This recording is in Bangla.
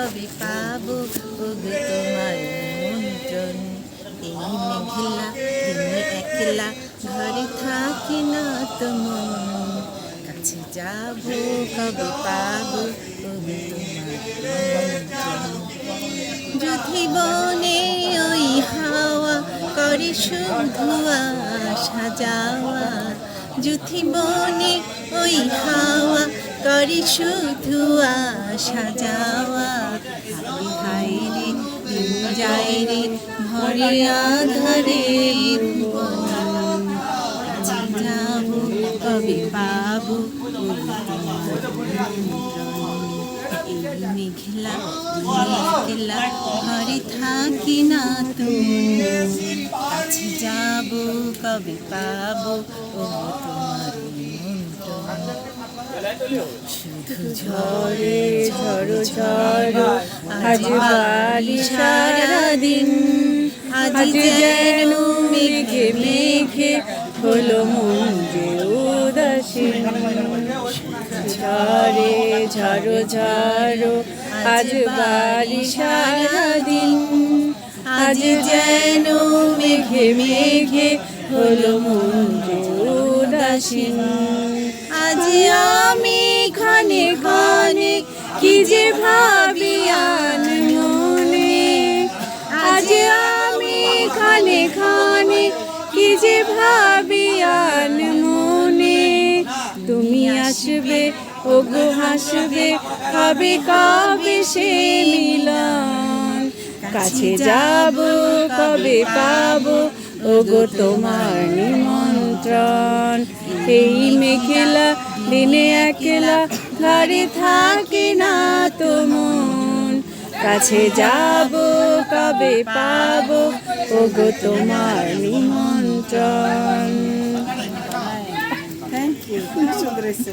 কবে পাবো ওগো তোমার নিমন্ত্রণ। এই মেঘলা দিনে একলা ঘরে থাকি না তো মন, কাছে যাবো কবে পাবো ওগো তোমার নিমন্ত্রণ। যদি বনে ওই হাওয়া করে শুধু আসা যাওয়া, যদি বনে ওই হাওয়া করে শুধু আসা যাওয়া, হায় হায় রে দিন যায় রে ভরে আধারে ভুবন, কাছে যাবো কবে পাবো ওগো তোমার নিমন্ত্রণ। এই মেঘলা একলা ঘরে থাকি না তো, কাছে যাবো কবে পাবো ওগো তোমার নিমন্ত্রণ। শুধু ঝরে ঝড়ো ঝড়ো আজ বাড়ি সারাদিন, আজ যেন মেঘে মেঘে হলো মন যে উদাসীন। ঝরে ঝড়ো ঝড়ো আজ বাড়ি সারাদিন, আজ যেন মেঘে মেঘে হলো মন যে উদাসীন। আজ আমি ক্ষণে ক্ষণে কি যে ভাবি আনমনে, আজ আমি ক্ষণে ক্ষণে কি যে ভাবি আনমনে। তুমি আসবে ওগো হাসবে কবে কবে সে মিলন, কাছে যাবো কবে পাবো ওগো তোমার নিমন্ত্রণ। এই মেঘলা দিনে একলা ঘরে থাকে না তো মন, কাছে যাবো কবে পাবো ওগো তোমার নিমন্ত্রণ।